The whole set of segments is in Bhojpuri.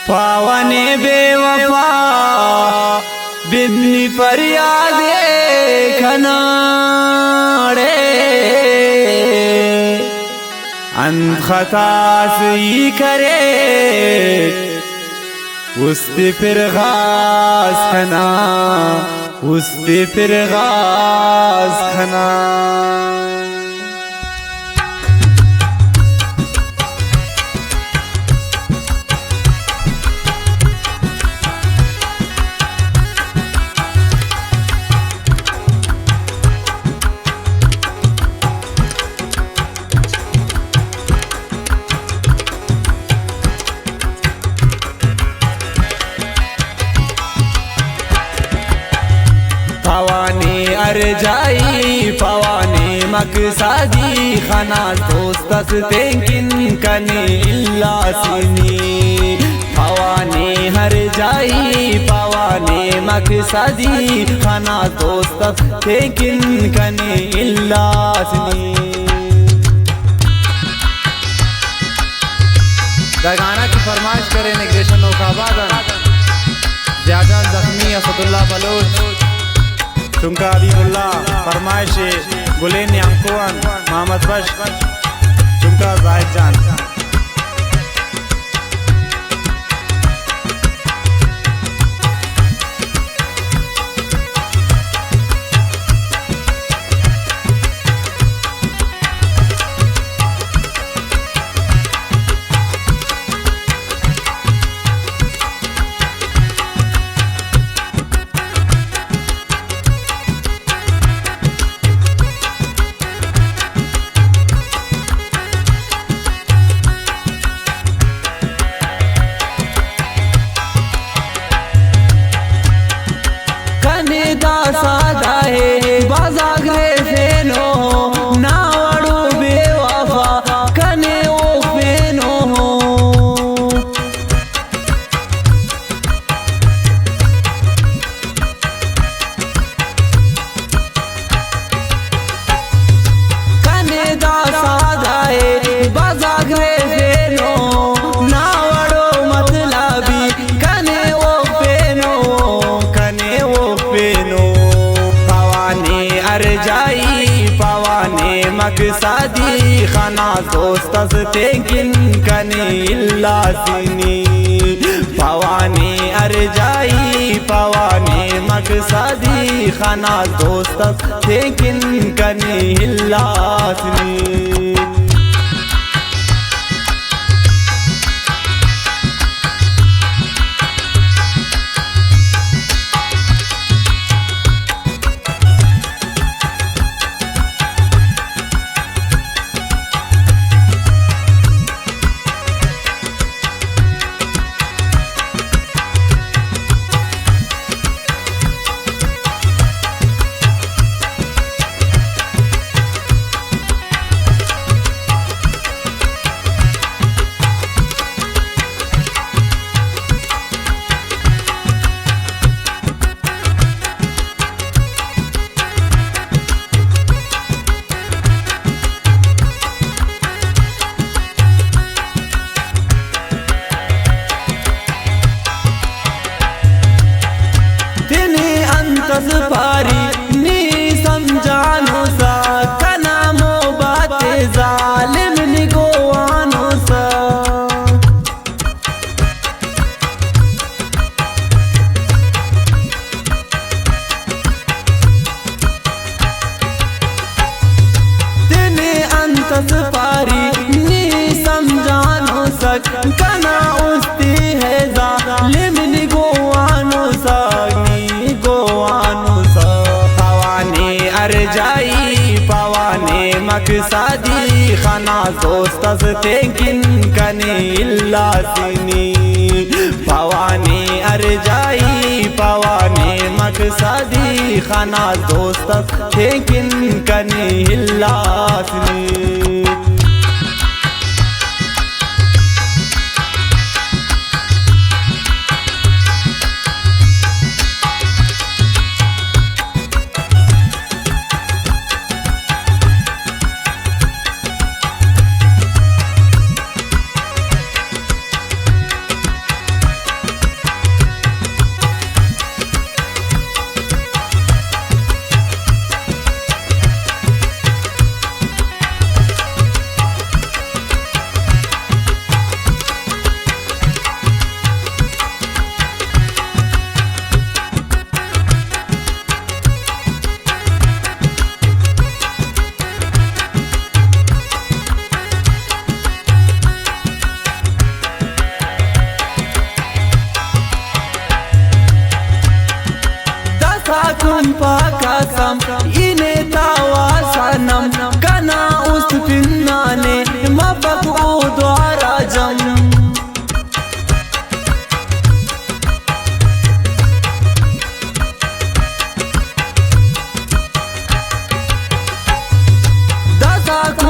पावने बेवफा बिन्नी फरियादे खनाड़े अंत खतास ही करे उसते फिर गास खना उसते फिर गास खना पवाने अर जाई पवाने मकसादी खाना दोस्तस तेकिन कने इल्लासिनी पवाने हर जाई पवाने मकसादी खाना दोस्तस तेकिन कने इल्लासिनी। गाना की फरमाइश करे निग्रेशन औकाबाद ज्यादा जख्मी असदुल्ला बलोच चुंका अबीबुल्ला फरमाइश गुलेन यांकुआन मोहम्मद बश चुंका जाहिद जान सादा है बाजागरे फेनो नावड़ो बेवफा कने ओ फेनो कने दा सादा है बाजागरे फेनो नावड़ो मतलबी कने ओ फेनो कने ओ फेनो जाई पवाने मकसादी खाना दोस्तस तेकिन कने इल्लासिनी पवाने अर जाई पवाने मकसादी खाना दोस्तस तेकिन कने इल्लासिनी। पारी नी समझानो सा कनामो बाते जालिम निगोआनो सा तेने अंतस पारी नी समझानो सा कना उस्ती है जालिम निगोआनो सा जाई पवाने मकसादी खाना दोस्तस तेकिन कने इल्लासिनी पवाने अर जाई पवाने मकसादी खाना दोस्तस तेकिन कने इल्लासिनी।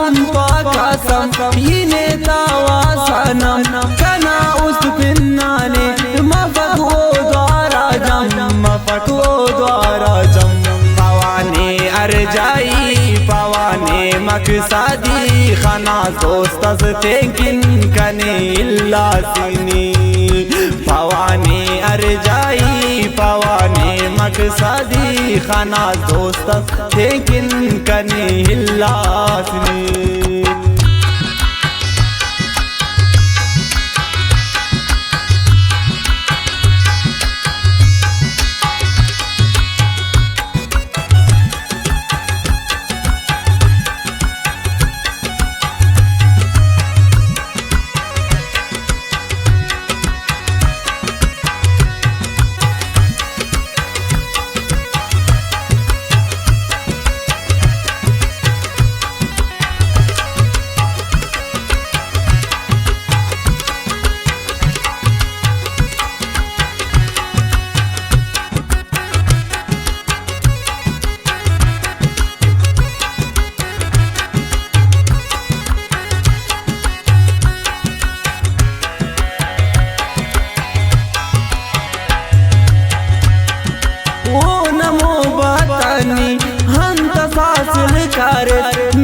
قسم ينتا وسنم كنا أستفناني ما فتو دوارا جم پواني أرجائي پواني مقصدي خنا دوست از تنكن كني إلا سيني پواني أرجائي پواني مقصدي خنا دوست از تنكن كني إلا سيني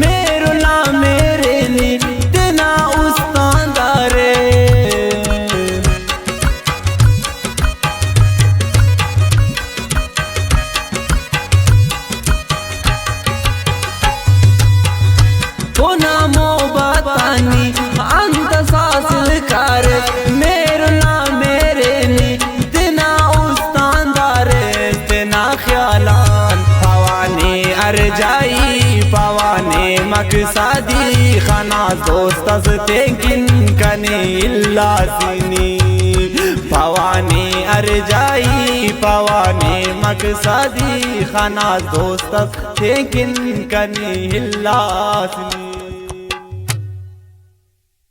मेरो ला मेरे नी तेना उस्तादारे होना मोहब्बतानी अंत सासिल कर मेरो ला मेरे नी तेना उस्तादारे तेना ख्यालान पवानी अरजाई पवाने मकसदी खना दोस्त az tenkin kani illa sini पवाने अरजाई पवाने मकसदी खना दोस्त az tenkin kani illa sini